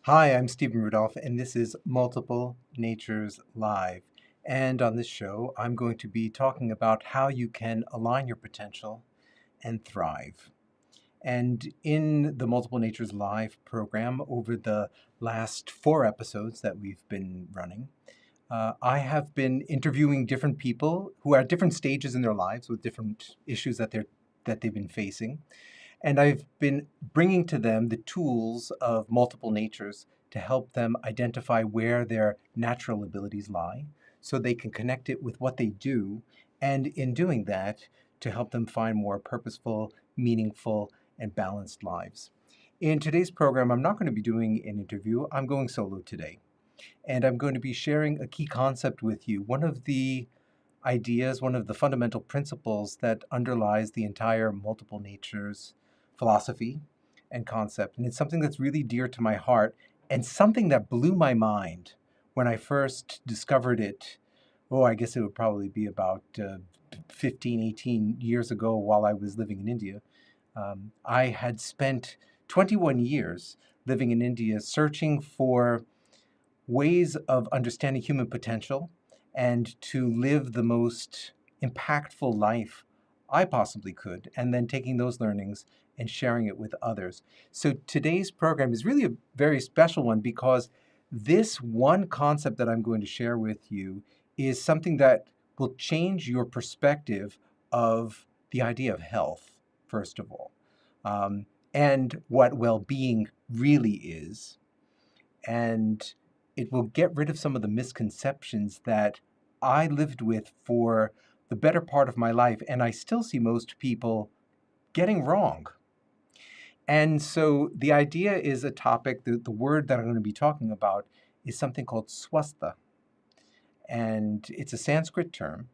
Hi, I'm Stephen Rudolph, and this is Multiple Natures Live. And on this show, I'm going to be talking about how you can align your potential and thrive. And in the Multiple Natures Live program, over the last 4 episodes that we've been running, I have been interviewing different people who are at different stages in their lives with different issues that they've been facing. And I've been bringing to them the tools of multiple natures to help them identify where their natural abilities lie so they can connect it with what they do. And in doing that, to help them find more purposeful, meaningful, and balanced lives. In today's program, I'm not going to be doing an interview. I'm going solo today. And I'm going to be sharing a key concept with you. One of the ideas, one of the fundamental principles that underlies the entire multiple natures philosophy and concept. And it's something that's really dear to my heart and something that blew my mind when I first discovered it. Oh, I guess it would probably be about 15, 18 years ago while I was living in India. I had spent 21 years living in India searching for ways of understanding human potential and to live the most impactful life I possibly could, and then taking those learnings and sharing it with others. So today's program is really a very special one because this one concept that I'm going to share with you is something that will change your perspective of the idea of health, first of all, and what well-being really is. And it will get rid of some of the misconceptions that I lived with for the better part of my life, and I still see most people getting wrong. And so the idea is a topic, the word that I'm going to be talking about is something called swastha. And it's a Sanskrit term.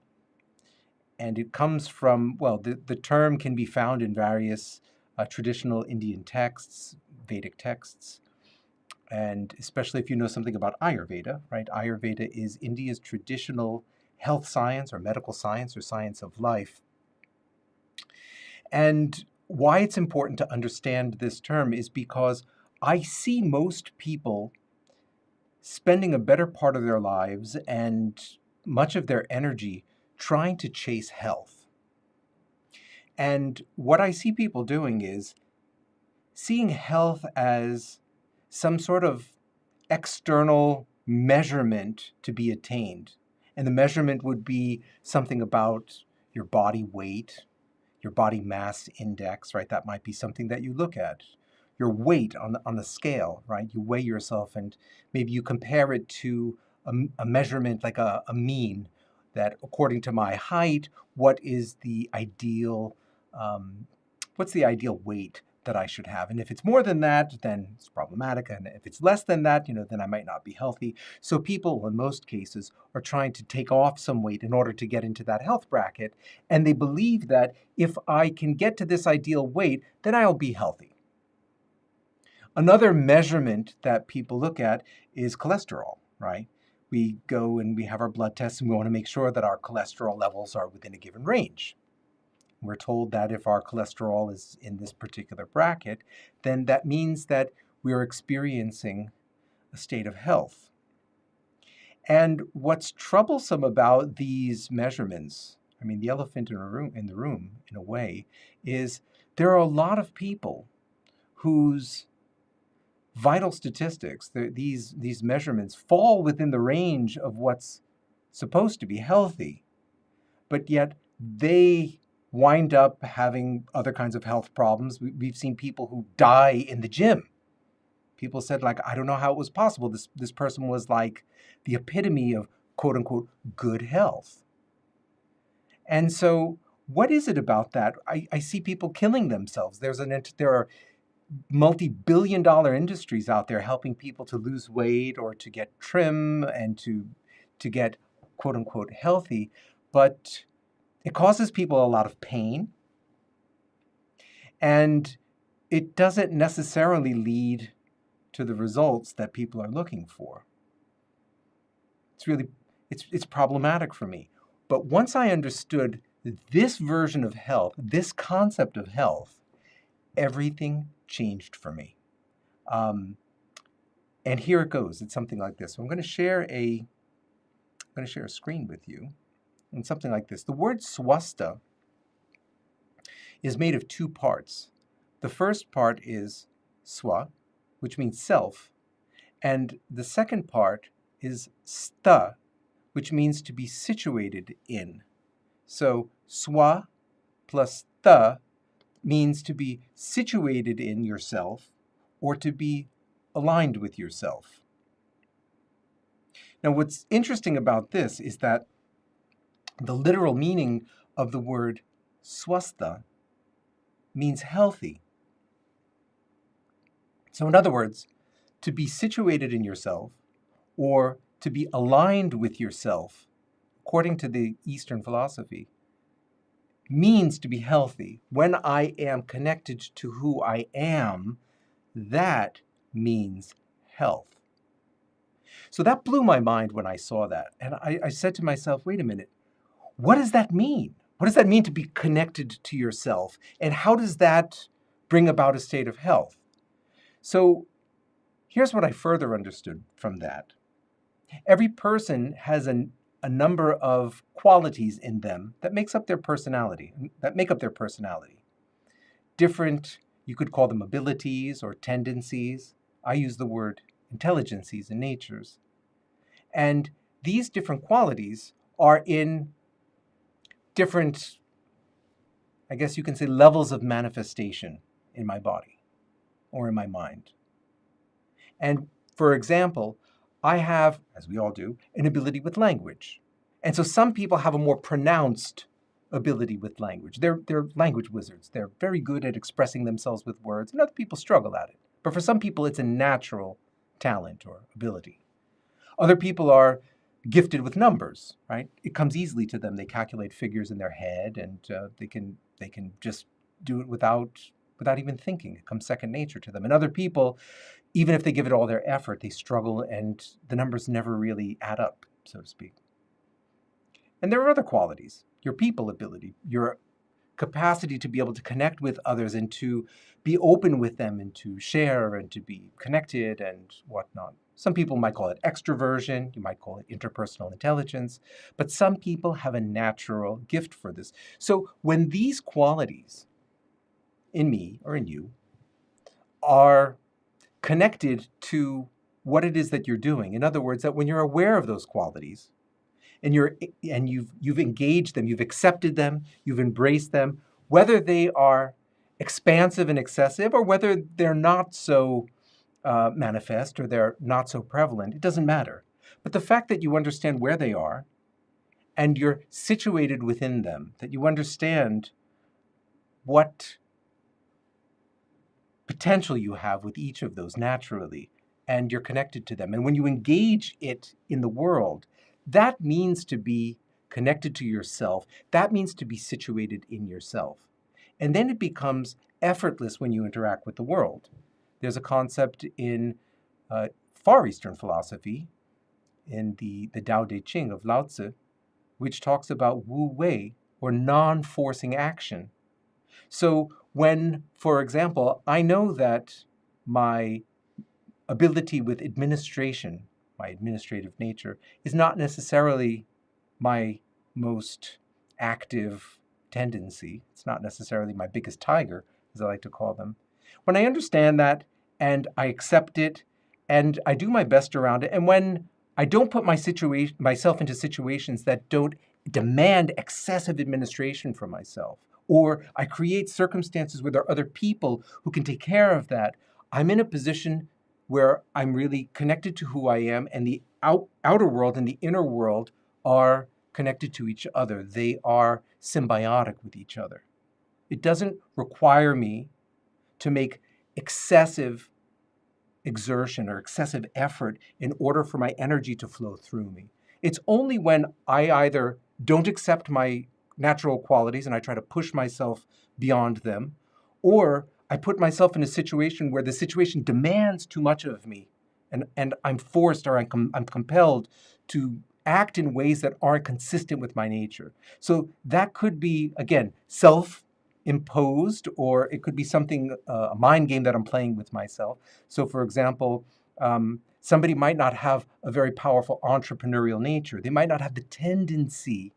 And it comes from, well, the term can be found in various traditional Indian texts, Vedic texts. And especially if you know something about Ayurveda, right? Ayurveda is India's traditional health science or medical science or science of life. And why it's important to understand this term is because I see most people spending a better part of their lives and much of their energy trying to chase health. And what I see people doing is seeing health as some sort of external measurement to be attained. And the measurement would be something about your body weight, your body mass index, right? That might be something that you look at. Your weight on the scale, right? You weigh yourself and maybe you compare it to a measurement like a mean that according to my height, what is the ideal, what's the ideal weight that I should have. And if it's more than that, then it's problematic. And if it's less than that, then I might not be healthy. So people, in most cases, are trying to take off some weight in order to get into that health bracket. And they believe that if I can get to this ideal weight, then I'll be healthy. Another measurement that people look at is cholesterol, right? We go and we have our blood tests and we want to make sure that our cholesterol levels are within a given range. We're told that if our cholesterol is in this particular bracket, then that means that we're experiencing a state of health. And what's troublesome about these measurements, I mean, the elephant in the room, in a way, is there are a lot of people whose vital statistics, these measurements, fall within the range of what's supposed to be healthy, but yet they wind up having other kinds of health problems. We've seen people who die in the gym. People said, like, I don't know how it was possible. This person was like the epitome of quote unquote good health. And so what is it about that? I see people killing themselves. There are multi-billion-dollar industries out there helping people to lose weight or to get trim and to get quote unquote healthy. But it causes people a lot of pain, and it doesn't necessarily lead to the results that people are looking for. It's problematic for me. But once I understood this version of health, this concept of health, everything changed for me. And here it goes. It's something like this. So I'm going to share a screen with you, and something like this. The word swastha is made of two parts. The first part is swa, which means self, and the second part is stha, which means to be situated in. So swa plus tha means to be situated in yourself or to be aligned with yourself. Now, what's interesting about this is that the literal meaning of the word swastha means healthy. So in other words, to be situated in yourself or to be aligned with yourself, according to the Eastern philosophy, means to be healthy. When I am connected to who I am, that means health. So that blew my mind when I saw that. And I said to myself, wait a minute, what does that mean? What does that mean to be connected to yourself? And how does that bring about a state of health? So here's what I further understood from that. Every person has a number of qualities in them that make up their personality. Different, you could call them abilities or tendencies. I use the word intelligencies and natures. And these different qualities are in different, I guess you can say, levels of manifestation in my body or in my mind. And for example, I have, as we all do, an ability with language. And so some people have a more pronounced ability with language. They're language wizards. They're very good at expressing themselves with words, and other people struggle at it. But for some people, it's a natural talent or ability. Other people are gifted with numbers, right? It comes easily to them. They calculate figures in their head, and they can just do it without even thinking. It comes second nature to them. And other people, even if they give it all their effort, they struggle, and the numbers never really add up, so to speak. And there are other qualities. Your people ability, your capacity to be able to connect with others and to be open with them and to share and to be connected and whatnot. Some people might call it extroversion, you might call it interpersonal intelligence, but some people have a natural gift for this. So when these qualities in me or in you are connected to what it is that you're doing, in other words, that when you're aware of those qualities, and you've engaged them, you've accepted them, you've embraced them, whether they are expansive and excessive or whether they're not so manifest or they're not so prevalent, it doesn't matter. But the fact that you understand where they are and you're situated within them, that you understand what potential you have with each of those naturally, and you're connected to them. And when you engage it in the world, that means to be connected to yourself. That means to be situated in yourself. And then it becomes effortless when you interact with the world. There's a concept in Far Eastern philosophy, in the Tao Te Ching of Lao Tzu, which talks about Wu Wei, or non-forcing action. So when, for example, I know that my ability with administration, my administrative nature, is not necessarily my most active tendency. It's not necessarily my biggest tiger, as I like to call them. When I understand that and I accept it and I do my best around it, and when I don't put myself into situations that don't demand excessive administration from myself, or I create circumstances where there are other people who can take care of that, I'm in a position where I'm really connected to who I am, and the outer world and the inner world are connected to each other. They are symbiotic with each other. It doesn't require me to make excessive exertion or excessive effort in order for my energy to flow through me. It's only when I either don't accept my natural qualities and I try to push myself beyond them, or I put myself in a situation where the situation demands too much of me, and I'm forced or I'm compelled to act in ways that aren't consistent with my nature. So that could be, again, self-imposed, or it could be something, a mind game that I'm playing with myself. So for example, Somebody might not have a very powerful entrepreneurial nature. They might not have the tendency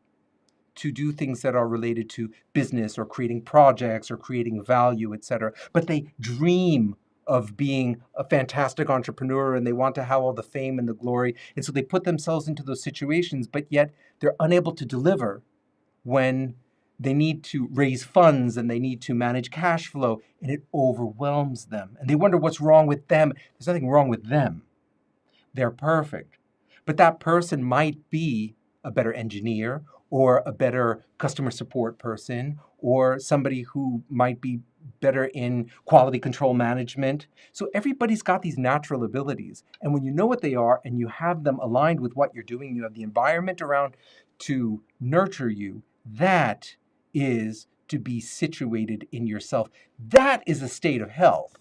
to do things that are related to business or creating projects or creating value, et cetera. But they dream of being a fantastic entrepreneur and they want to have all the fame and the glory. And so they put themselves into those situations, but yet they're unable to deliver when they need to raise funds and they need to manage cash flow, and it overwhelms them. And they wonder what's wrong with them. There's nothing wrong with them. They're perfect. But that person might be a better engineer or a better customer support person or somebody who might be better in quality control management. So everybody's got these natural abilities. And when you know what they are and you have them aligned with what you're doing, you have the environment around to nurture you, that is to be situated in yourself. That is a state of health.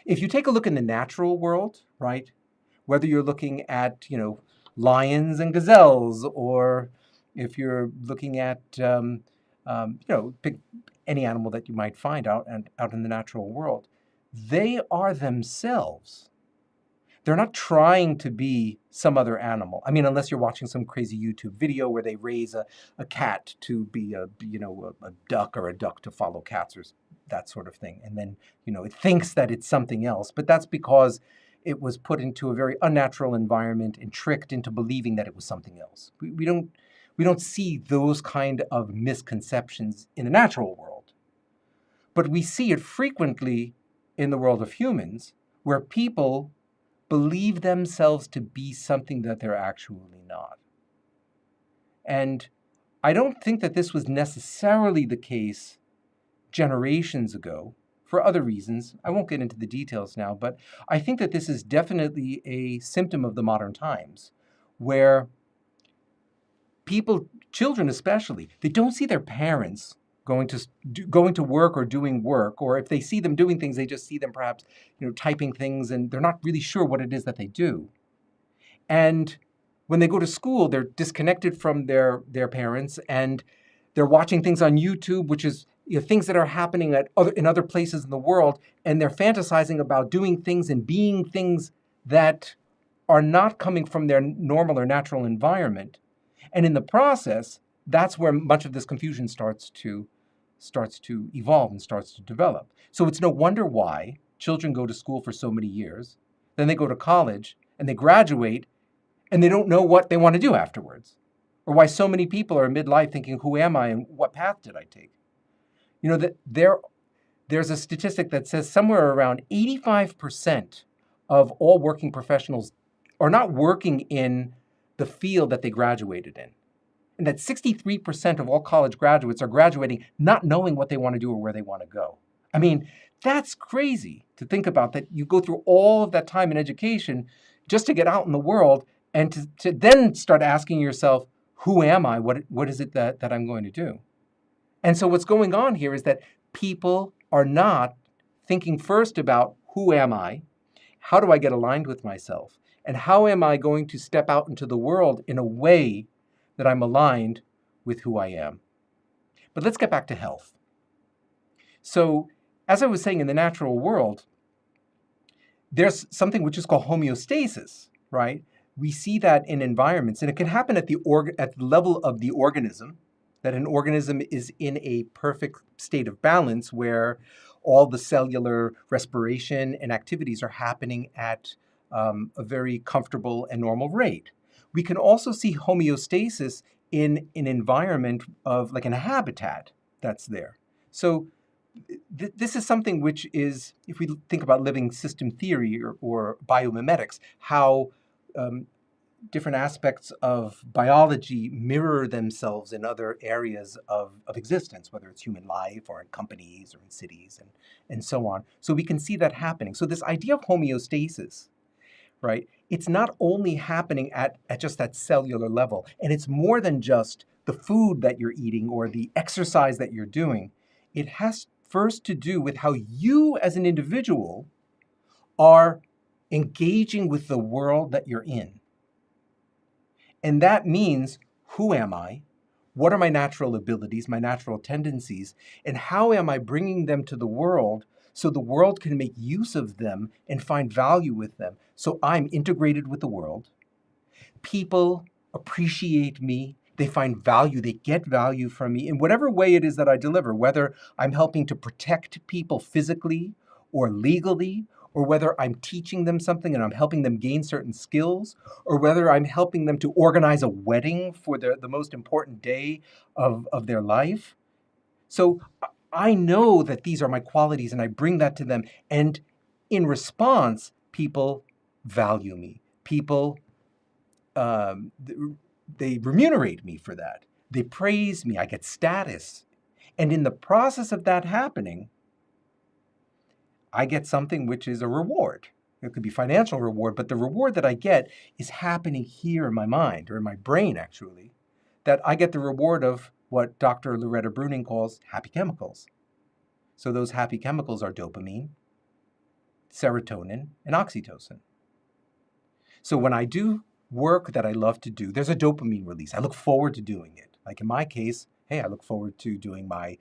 If you take a look in the natural world, right, whether you're looking at, lions and gazelles, or if you're looking at, pick any animal that you might find out in the natural world, they are themselves. They're not trying to be some other animal. I mean, unless you're watching some crazy YouTube video where they raise a cat to be a duck, or a duck to follow cats, or that sort of thing. And then, it thinks that it's something else. But that's because it was put into a very unnatural environment and tricked into believing that it was something else. We don't see those kind of misconceptions in the natural world. But we see it frequently in the world of humans, where people believe themselves to be something that they're actually not. And I don't think that this was necessarily the case generations ago, for other reasons. I won't get into the details now, but I think that this is definitely a symptom of the modern times, where people, children especially, they don't see their parents going to work or doing work, or if they see them doing things, they just see them perhaps, typing things, and they're not really sure what it is that they do. And when they go to school, they're disconnected from their parents, and they're watching things on YouTube, which is things that are happening in other places in the world, and they're fantasizing about doing things and being things that are not coming from their normal or natural environment. And in the process, that's where much of this confusion starts to evolve and starts to develop. So it's no wonder why children go to school for so many years, then they go to college and they graduate and they don't know what they want to do afterwards. Or why so many people are in midlife thinking, who am I and what path did I take? That there's a statistic that says somewhere around 85% of all working professionals are not working in the field that they graduated in. And that 63% of all college graduates are graduating not knowing what they want to do or where they want to go. I mean, that's crazy to think about, that you go through all of that time in education just to get out in the world and to then start asking yourself, who am I? What is it that I'm going to do? And so what's going on here is that people are not thinking first about, who am I? How do I get aligned with myself? And how am I going to step out into the world in a way that I'm aligned with who I am? But let's get back to health. So, as I was saying, in the natural world, there's something which is called homeostasis, right? We see that in environments, and it can happen at the level of the organism, that an organism is in a perfect state of balance where all the cellular respiration and activities are happening at a very comfortable and normal rate. We can also see homeostasis in an environment of, like, in a habitat that's there. So this is something which is, if we think about living system theory or biomimetics, how different aspects of biology mirror themselves in other areas of existence, whether it's human life or in companies or in cities and so on. So we can see that happening. So this idea of homeostasis, right? It's not only happening at just that cellular level, and it's more than just the food that you're eating or the exercise that you're doing. It has first to do with how you as an individual are engaging with the world that you're in. And that means, who am I? What are my natural abilities, my natural tendencies, and how am I bringing them to the world so the world can make use of them and find value with them. So I'm integrated with the world. People appreciate me. They find value. They get value from me in whatever way it is that I deliver, whether I'm helping to protect people physically or legally, or whether I'm teaching them something and I'm helping them gain certain skills, or whether I'm helping them to organize a wedding for the most important day of their life. So I know that these are my qualities and I bring that to them. And in response, people value me. People, um, they remunerate me for that. They praise me. I get status. And in the process of that happening, I get something which is a reward. It could be financial reward, but the reward that I get is happening here in my mind, or in my brain actually, that I get the reward of what Dr. Loretta Bruning calls happy chemicals. So those happy chemicals are dopamine, serotonin, and oxytocin. So when I do work that I love to do, there's a dopamine release. I look forward to doing it. Like in my case, hey, I look forward to doing my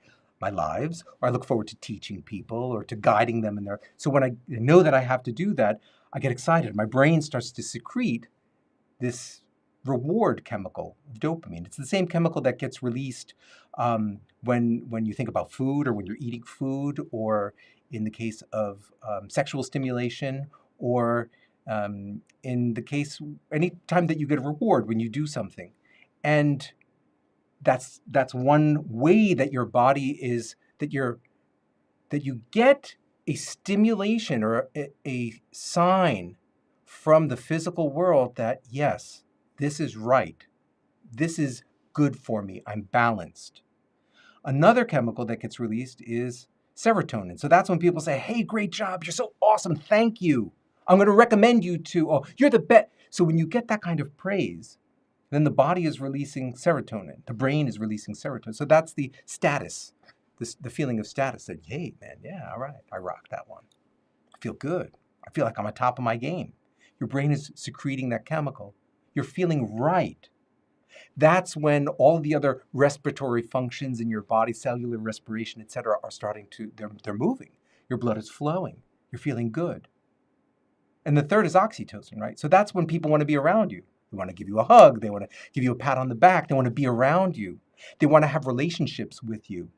lives, or I look forward to teaching people or to guiding them in their. So when I know that I have to do that, I get excited. My brain starts to secrete this reward chemical, dopamine. It's the same chemical that gets released when you think about food, or when you're eating food, or in the case of sexual stimulation, or in the case any time that you get a reward when you do something. And that's one way that your body is, that you get a stimulation or a sign from the physical world that, yes, this is right. This is good for me. I'm balanced. Another chemical that gets released is serotonin. So that's when people say, hey, great job. You're so awesome. Thank you. I'm going to recommend you to, oh, you're the best. So when you get that kind of praise, then the body is releasing serotonin. The brain is releasing serotonin. So that's the status, the feeling of status that, hey, man, yeah, all right, I rocked that one. I feel good. I feel like I'm on top of my game. Your brain is secreting that chemical. You're feeling right. That's when all the other respiratory functions in your body, cellular respiration, et cetera, are starting to, they're moving. Your blood is flowing. You're feeling good. And the third is oxytocin, right? So that's when people want to be around you. They want to give you a hug. They want to give you a pat on the back. They want to be around you. They want to have relationships with you,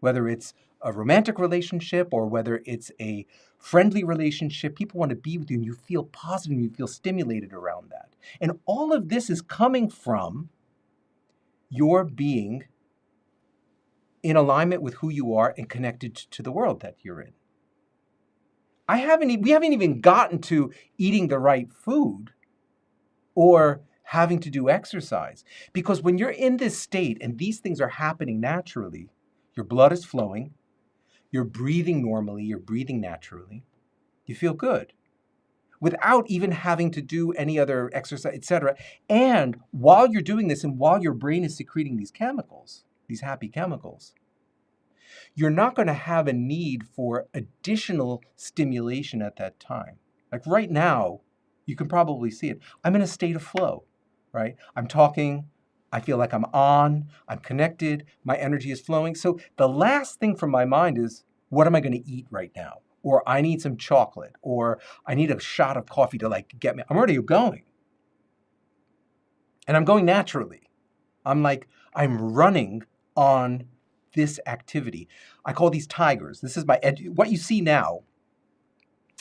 whether it's a romantic relationship or whether it's a friendly relationship. People want to be with you, and you feel positive and you feel stimulated around that. And all of this is coming from your being in alignment with who you are and connected to the world that you're in. We haven't even gotten to eating the right food or having to do exercise. Because when you're in this state and these things are happening naturally, your blood is flowing, you're breathing normally, you're breathing naturally, you feel good without even having to do any other exercise, etc. And while you're doing this and while your brain is secreting these chemicals, these happy chemicals, you're not going to have a need for additional stimulation at that time. Like right now, you can probably see it. I'm in a state of flow, right? I'm talking, I feel like I'm on, I'm connected, my energy is flowing. So the last thing from my mind is, what am I going to eat right now? Or I need some chocolate, or I need a shot of coffee to like get me. I'm already going. And I'm going naturally. I'm running on this activity. I call these tigers. This is what you see now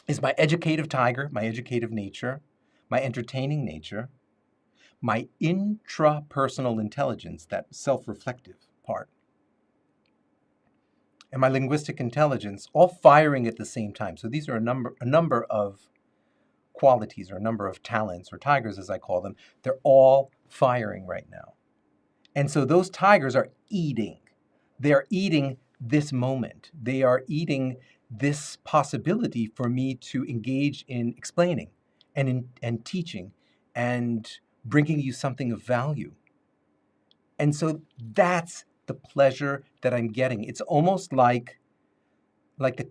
is my educative tiger, my educative nature, my entertaining nature, my intrapersonal intelligence, that self-reflective part, and my linguistic intelligence, all firing at the same time. So these are a number of qualities, or a number of talents, or tigers as I call them. They're all firing right now. And so those tigers are eating. They are eating this moment. They are eating this possibility for me to engage in explaining and teaching and bringing you something of value. And so that's the pleasure that I'm getting. It's almost like the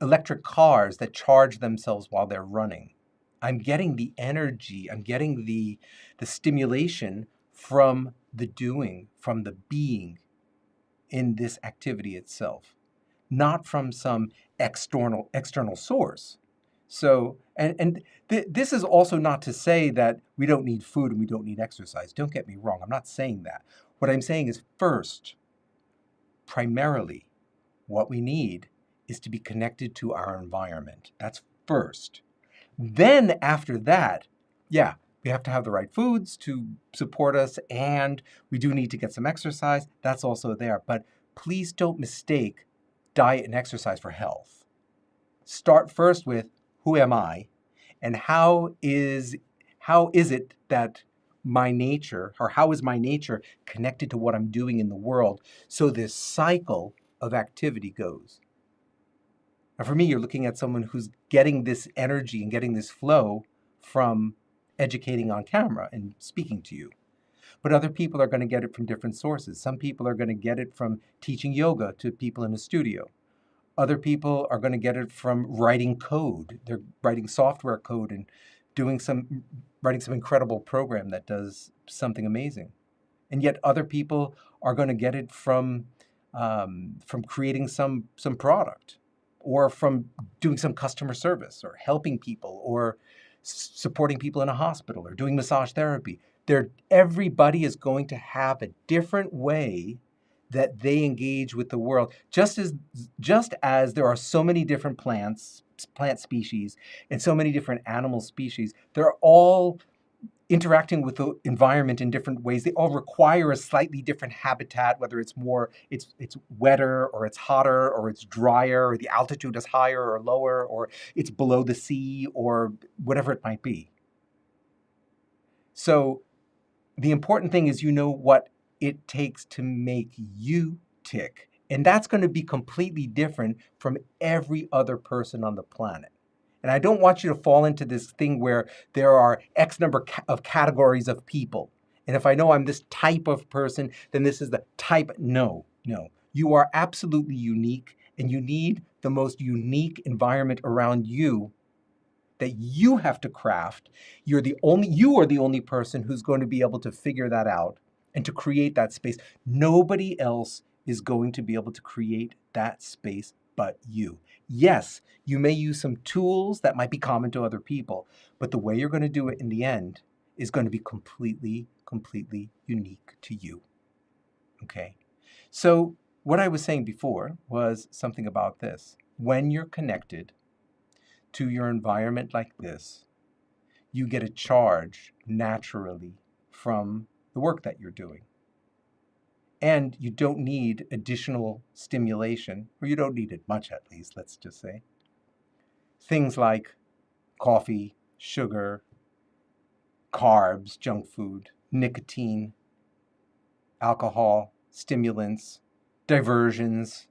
electric cars that charge themselves while they're running. I'm getting the energy, I'm getting the stimulation from the doing, from the being in this activity itself. not from some external source. So, this is also not to say that we don't need food and we don't need exercise. Don't get me wrong. I'm not saying that. What I'm saying is first, primarily, what we need is to be connected to our environment. That's first. Then after that, yeah, we have to have the right foods to support us, and we do need to get some exercise. That's also there. But please don't mistake diet and exercise for health. Start first with, who am I, and how is it that my nature, or how is my nature connected to what I'm doing in the world, so this cycle of activity goes. And for me, you're looking at someone who's getting this energy and getting this flow from educating on camera and speaking to you. But other people are going to get it from different sources. Some people are going to get it from teaching yoga to people in a studio. Other people are going to get it from writing code. They're writing software code and writing some incredible program that does something amazing. And yet other people are going to get it from creating some product, or from doing some customer service, or helping people, or supporting people in a hospital, or doing massage therapy. Everybody is going to have a different way that they engage with the world. Just as there are so many different plant species and so many different animal species, they're all interacting with the environment in different ways. They all require a slightly different habitat, whether it's wetter, or it's hotter, or it's drier, or the altitude is higher or lower, or it's below the sea, or whatever it might be. So the important thing is, you know what it takes to make you tick. And that's going to be completely different from every other person on the planet. And I don't want you to fall into this thing where there are X number of categories of people. And if I know I'm this type of person, then this is the type. No. You are absolutely unique, and you need the most unique environment around you that you have to craft. You are the only person who's going to be able to figure that out and to create that space. Nobody else is going to be able to create that space but you. Yes, you may use some tools that might be common to other people, but the way you're going to do it in the end is going to be completely unique to you. Okay? So what I was saying before was something about this. When you're connected to your environment like this, you get a charge naturally from the work that you're doing. And you don't need additional stimulation, or you don't need it much, at least, let's just say. Things like coffee, sugar, carbs, junk food, nicotine, alcohol, stimulants, diversions.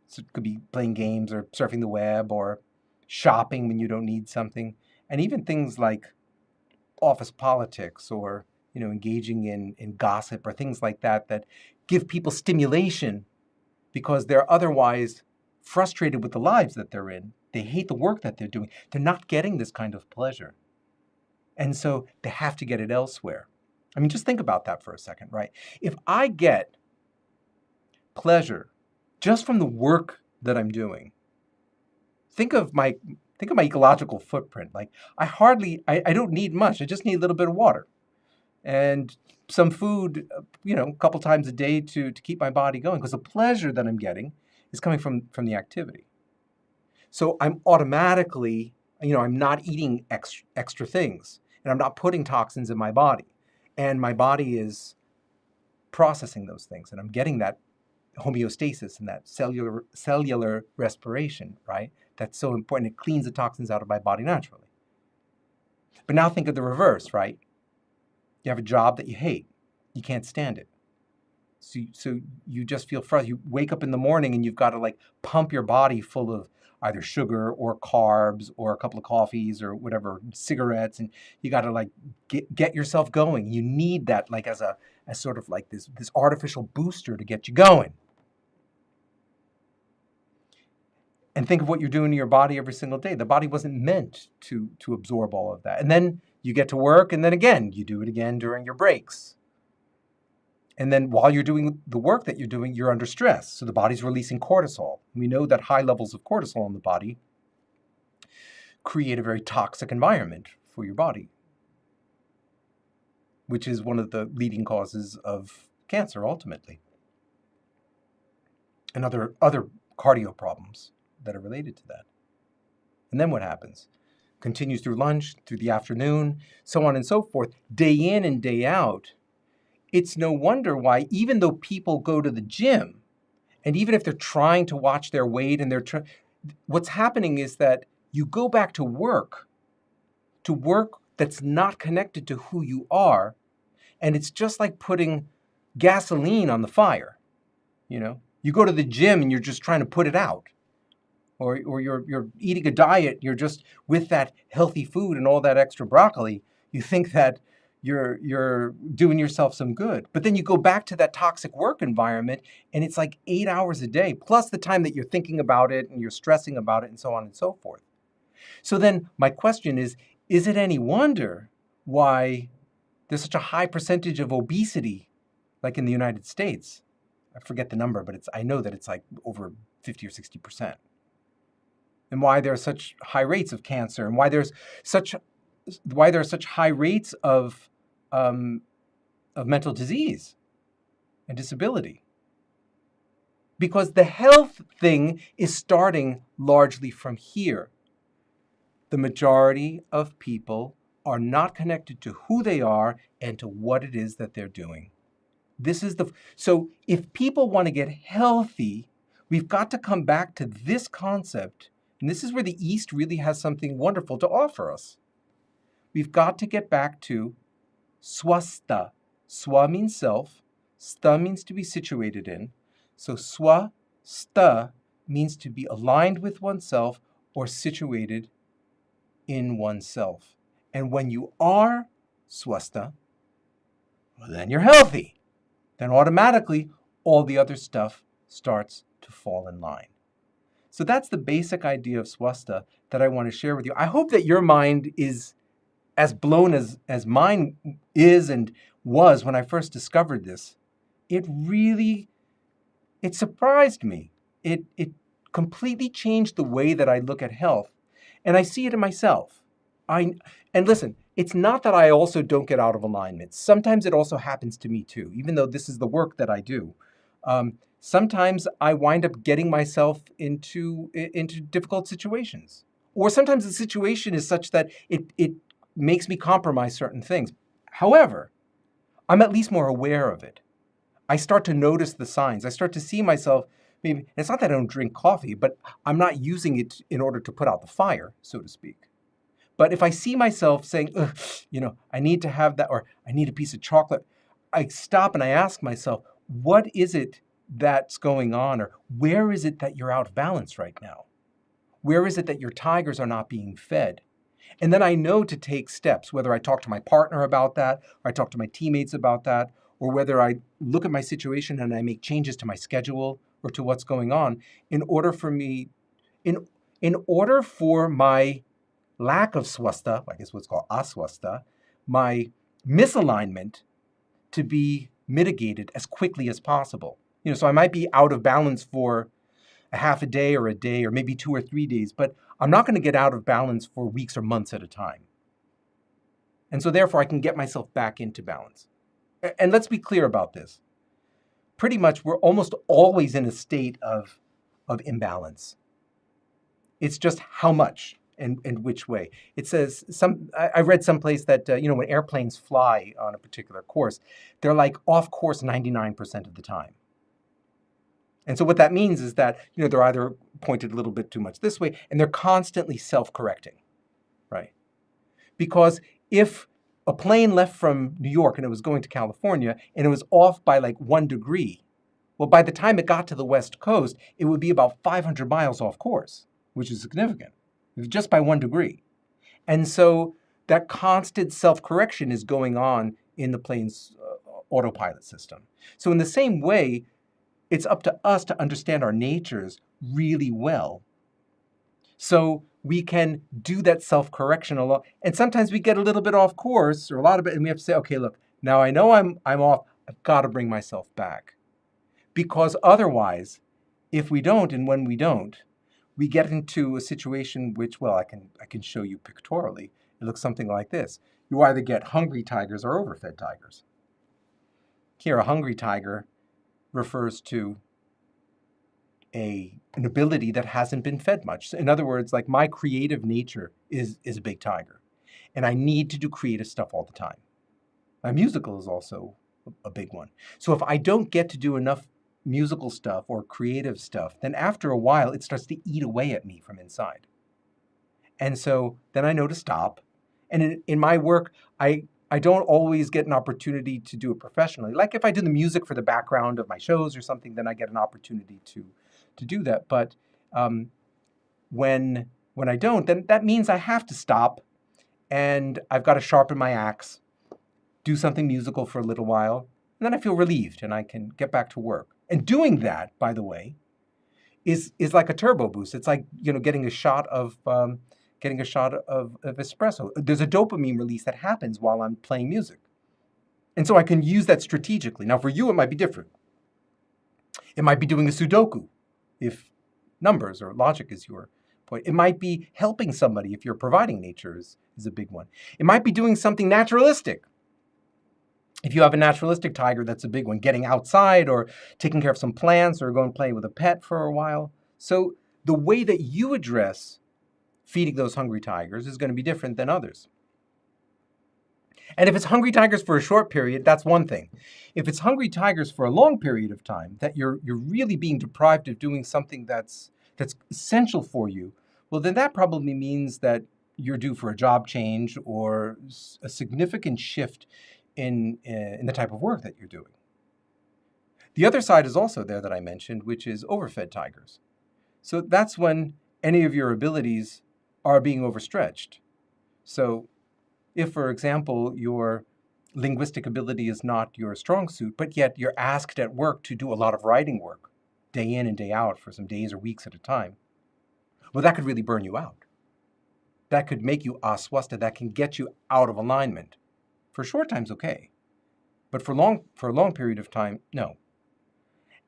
So it could be playing games, or surfing the web, or shopping when you don't need something. And even things like office politics, or engaging in gossip, or things like that give people stimulation because they're otherwise frustrated with the lives that they're in. They hate the work that they're doing. They're not getting this kind of pleasure. And so they have to get it elsewhere. I mean, just think about that for a second, right? If I get pleasure just from the work that I'm doing, think of my ecological footprint. Like, I don't need much. I just need a little bit of water and some food, a couple times a day to keep my body going, because the pleasure that I'm getting is coming from the activity. So I'm automatically, I'm not eating extra things, and I'm not putting toxins in my body, and my body is processing those things, and I'm getting that homeostasis and that cellular respiration, right? That's so important. It cleans the toxins out of my body naturally. But now think of the reverse, right? You have a job that you hate. You can't stand it. So you just feel frustrated. You wake up in the morning and you've got to pump your body full of either sugar or carbs or a couple of coffees or whatever, cigarettes, and you got to get yourself going. You need that as sort of this artificial booster to get you going. And think of what you're doing to your body every single day. The body wasn't meant to absorb all of that. And then you get to work, and then again, you do it again during your breaks. And then while you're doing the work that you're doing, you're under stress. So the body's releasing cortisol. We know that high levels of cortisol in the body create a very toxic environment for your body, which is one of the leading causes of cancer ultimately, and other cardio problems that are related to that. And then what happens? Continues through lunch, through the afternoon, so on and so forth, day in and day out. It's no wonder why, even though people go to the gym, and even if they're trying to watch their weight and what's happening is that you go back to work that's not connected to who you are, and it's just like putting gasoline on the fire. You go to the gym and you're just trying to put it out, or you're eating a diet, you're just with that healthy food and all that extra broccoli, you think that you're doing yourself some good. But then you go back to that toxic work environment, and it's like 8 hours a day, plus the time that you're thinking about it and you're stressing about it and so on and so forth. So then my question is it any wonder why there's such a high percentage of obesity, like in the United States? I forget the number, but I know that it's like over 50 or 60%. And why there are such high rates of cancer, and why there are such high rates of mental disease and disability. Because the health thing is starting largely from here. The majority of people are not connected to who they are and to what it is that they're doing. So if people want to get healthy, we've got to come back to this concept. And this is where the East really has something wonderful to offer us. We've got to get back to swastha. Swa means self. Stha means to be situated in. So swastha means to be aligned with oneself or situated in oneself. And when you are swastha, well, then you're healthy. Then automatically all the other stuff starts to fall in line. So that's the basic idea of swastha that I want to share with you. I hope that your mind is as blown as mine is and was when I first discovered this. It surprised me. It completely changed the way that I look at health. And I see it in myself. And listen, it's not that I also don't get out of alignment. Sometimes it also happens to me too, even though this is the work that I do. Sometimes I wind up getting myself into difficult situations. Or sometimes the situation is such that it makes me compromise certain things. However, I'm at least more aware of it. I start to notice the signs. I start to see myself, maybe, it's not that I don't drink coffee, but I'm not using it in order to put out the fire, so to speak. But if I see myself saying, I need to have that, or I need a piece of chocolate, I stop and I ask myself, what is it that's going on? Or where is it that you're out of balance right now? Where is it that your tigers are not being fed? And then I know to take steps, whether I talk to my partner about that, or I talk to my teammates about that, or whether I look at my situation and I make changes to my schedule or to what's going on in order for my lack of swastha, I guess what's called aswastha, my misalignment to be mitigated as quickly as possible. So I might be out of balance for a half a day or maybe 2 or 3 days, but I'm not going to get out of balance for weeks or months at a time. And so therefore I can get myself back into balance. And let's be clear about this. Pretty much we're almost always in a state of imbalance. It's just how much and which way. It says, I read someplace that, when airplanes fly on a particular course, they're like off course 99% of the time. And so what that means is that, they're either pointed a little bit too much this way, and they're constantly self-correcting, right? Because if a plane left from New York and it was going to California and it was off by like 1 degree, well, by the time it got to the West Coast, it would be about 500 miles off course, which is significant, just by 1 degree. And so that constant self-correction is going on in the plane's autopilot system. So in the same way, it's up to us to understand our natures really well so we can do that self-correction a lot. And sometimes we get a little bit off course or a lot of it, and we have to say, okay, look, now I know I'm off. I've got to bring myself back. Because otherwise, if we don't and when we don't, we get into a situation which, well, I can show you pictorially. It looks something like this. You either get hungry tigers or overfed tigers. Here, a hungry tiger refers to an ability that hasn't been fed much. So in other words, like my creative nature is a big tiger, and I need to do creative stuff all the time. My musical is also a big one. So if I don't get to do enough musical stuff or creative stuff, then after a while it starts to eat away at me from inside. And so then I know to stop. And in my work, I don't always get an opportunity to do it professionally. Like if I do the music for the background of my shows or something, then I get an opportunity to do that. But when I don't, then that means I have to stop, and I've got to sharpen my axe, do something musical for a little while, and then I feel relieved and I can get back to work. And doing that, by the way, is like a turbo boost. It's like, you know, getting a shot of espresso. There's a dopamine release that happens while I'm playing music. And so I can use that strategically. Now for you, it might be different. It might be doing a Sudoku if numbers or logic is your point. It might be helping somebody if you're providing nature is a big one. It might be doing something naturalistic. If you have a naturalistic tiger, that's a big one. Getting outside or taking care of some plants or going to play with a pet for a while. So the way that you address feeding those hungry tigers is going to be different than others. And if it's hungry tigers for a short period, that's one thing. If it's hungry tigers for a long period of time, that you're really being deprived of doing something that's essential for you, well, then that probably means that you're due for a job change or a significant shift in the type of work that you're doing. The other side is also there that I mentioned, which is overfed tigers. So that's when any of your abilities are being overstretched. So if, for example, your linguistic ability is not your strong suit, but yet you're asked at work to do a lot of writing work, day in and day out for some days or weeks at a time, well, that could really burn you out. That could make you swastha. That can get you out of alignment. For short time's okay, but for a long period of time, no.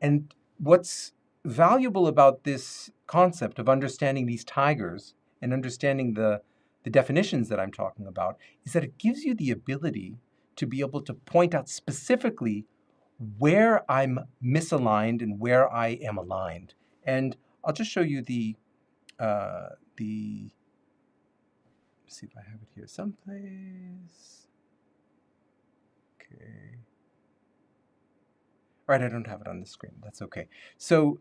And what's valuable about this concept of understanding these tigers and understanding the definitions that I'm talking about is that it gives you the ability to be able to point out specifically where I'm misaligned and where I am aligned. And I'll just show you let's see if I have it here someplace. Okay. All right, I don't have it on the screen. That's okay. So,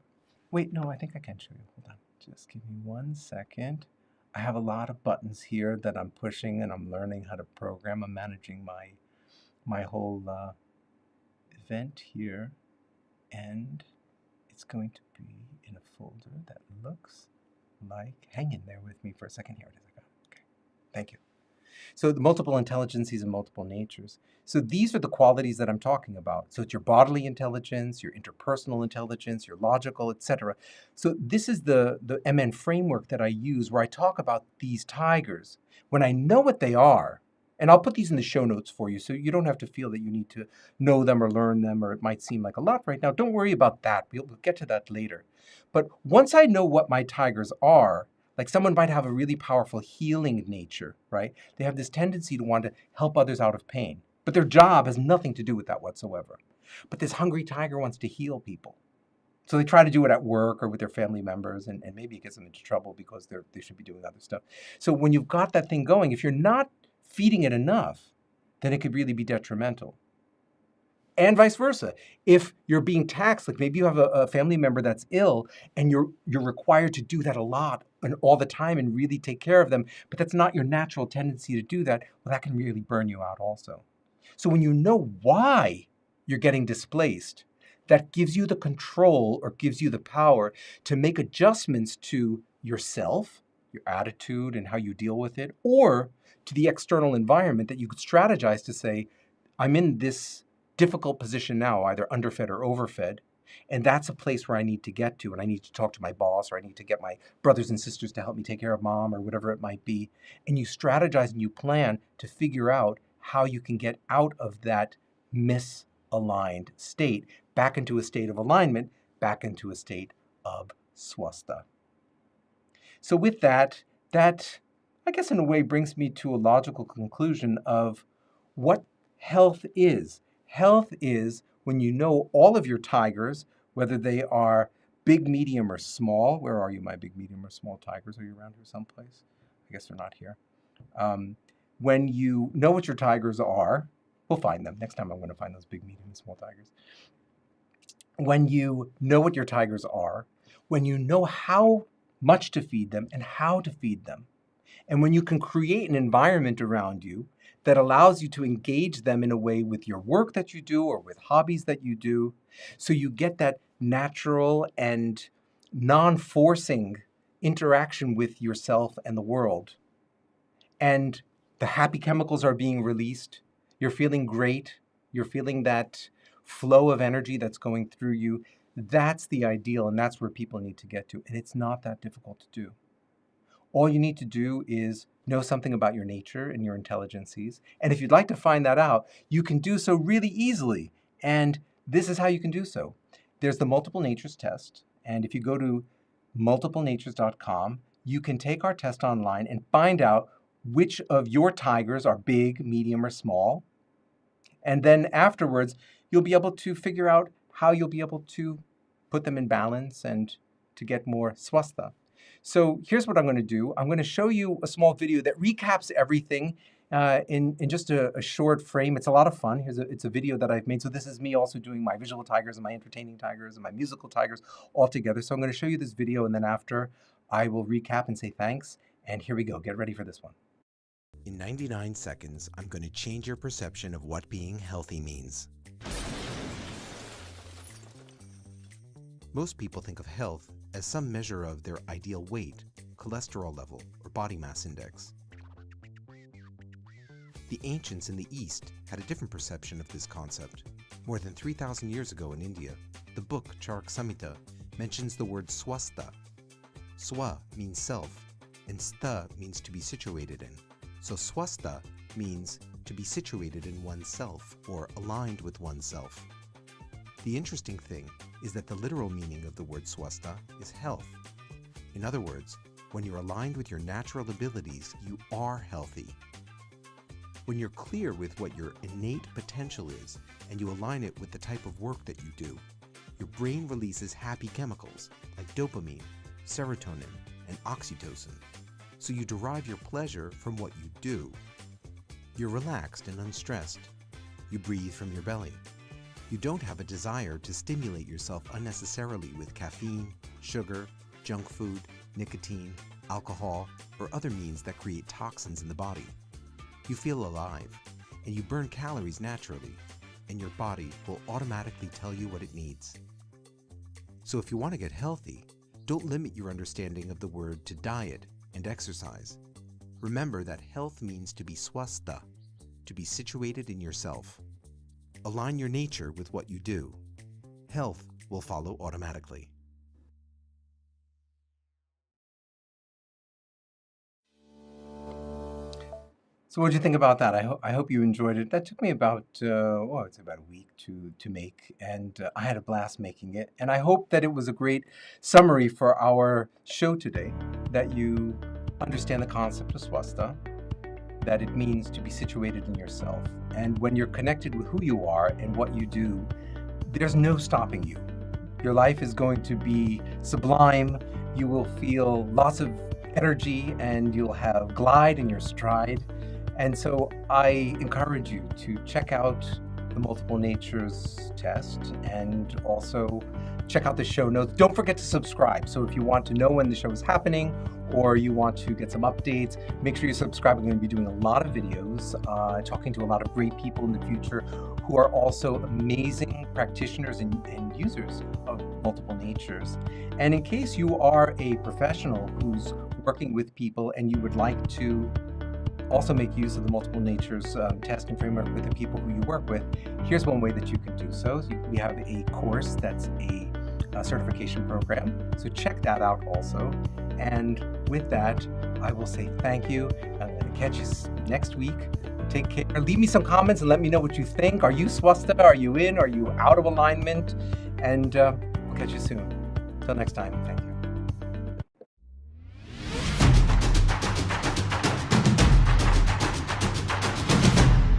wait, no, I think I can show you. Hold on. Just give me 1 second. I have a lot of buttons here that I'm pushing and I'm learning how to program. I'm managing my whole event here. And it's going to be in a folder that looks like, hang in there with me for a second. Here it is. I got it. Okay. Thank you. So the multiple intelligences and multiple natures. So these are the qualities that I'm talking about. So it's your bodily intelligence, your interpersonal intelligence, your logical, etc. So this is the MN framework that I use where I talk about these tigers. When I know what they are, and I'll put these in the show notes for you so you don't have to feel that you need to know them or learn them, or it might seem like a lot right now. Don't worry about that. We'll get to that later. But once I know what my tigers are, like someone might have a really powerful healing nature, right? They have this tendency to want to help others out of pain, but their job has nothing to do with that whatsoever. But this hungry tiger wants to heal people. So they try to do it at work or with their family members, and maybe it gets them into trouble because they should be doing other stuff. So when you've got that thing going, if you're not feeding it enough, then it could really be detrimental. And vice versa. If you're being taxed, like maybe you have a family member that's ill and you're required to do that a lot and all the time and really take care of them, but that's not your natural tendency to do that, well, that can really burn you out also. So when you know why you're getting displaced, that gives you the control or gives you the power to make adjustments to yourself, your attitude and how you deal with it, or to the external environment that you could strategize to say, I'm in this difficult position now, either underfed or overfed, and that's a place where I need to get to, and I need to talk to my boss, or I need to get my brothers and sisters to help me take care of mom, or whatever it might be. And you strategize and you plan to figure out how you can get out of that misalignment. aligned state, back into a state of alignment, back into a state of swastha. So with that, I guess in a way brings me to a logical conclusion of what health is. Health is when you know all of your tigers, whether they are big, medium, or small. Where are you, my big, medium, or small tigers? Are you around here someplace? I guess they're not here. When you know what your tigers are, we'll find them. Next time I'm going to find those big, medium, and small tigers. When you know what your tigers are, when you know how much to feed them and how to feed them, and when you can create an environment around you that allows you to engage them in a way with your work that you do or with hobbies that you do, so you get that natural and non-forcing interaction with yourself and the world, and the happy chemicals are being released, you're feeling great, you're feeling that flow of energy that's going through you, that's the ideal, and that's where people need to get to. And it's not that difficult to do. All you need to do is know something about your nature and your intelligences. And if you'd like to find that out, you can do so really easily. And this is how you can do so. There's the Multiple Natures test. And if you go to multiplenatures.com, you can take our test online and find out which of your tigers are big, medium, or small. And then afterwards, you'll be able to figure out how you'll be able to put them in balance and to get more swastha. So here's what I'm going to do. I'm going to show you a small video that recaps everything in just a short frame. It's a lot of fun. It's a video that I've made. So this is me also doing my visual tigers and my entertaining tigers and my musical tigers all together. So I'm going to show you this video, and then after I will recap and say thanks. And here we go. Get ready for this one. In 99 seconds, I'm going to change your perception of what being healthy means. Most people think of health as some measure of their ideal weight, cholesterol level, or body mass index. The ancients in the East had a different perception of this concept. More than 3,000 years ago in India, the book Charak Samhita mentions the word swastha. Swa means self, and stha means to be situated in. So swastha means to be situated in oneself or aligned with oneself. The interesting thing is that the literal meaning of the word swastha is health. In other words, when you're aligned with your natural abilities, you are healthy. When you're clear with what your innate potential is and you align it with the type of work that you do, your brain releases happy chemicals like dopamine, serotonin, and oxytocin. So you derive your pleasure from what you do. You're relaxed and unstressed. You breathe from your belly. You don't have a desire to stimulate yourself unnecessarily with caffeine, sugar, junk food, nicotine, alcohol, or other means that create toxins in the body. You feel alive, and you burn calories naturally, and your body will automatically tell you what it needs. So if you want to get healthy, don't limit your understanding of the word to diet and exercise. Remember that health means to be swastha, to be situated in yourself. Align your nature with what you do. Health will follow automatically. So what did you think about that? I hope you enjoyed it. That took me about, it's about a week to make, and I had a blast making it. And I hope that it was a great summary for our show today, that you understand the concept of swastha, that it means to be situated in yourself. And when you're connected with who you are and what you do, there's no stopping you. Your life is going to be sublime. You will feel lots of energy, and you'll have glide in your stride. And so I encourage you to check out the Multiple Natures test and also check out the show notes. Don't forget to subscribe. So if you want to know when the show is happening or you want to get some updates, make sure you subscribe. I'm going to be doing a lot of videos, talking to a lot of great people in the future who are also amazing practitioners and users of Multiple Natures. And in case you are a professional who's working with people and you would like to also make use of the Multiple Natures test and framework with the people who you work with, here's one way that you can do so. We have a course that's a certification program, so check that out also. And with that, I will say thank you. I'm going to catch you next week. Take care. Leave me some comments and let me know what you think. Are you swastha? Are you in? Are you out of alignment? And we'll catch you soon. Till next time. Thank you.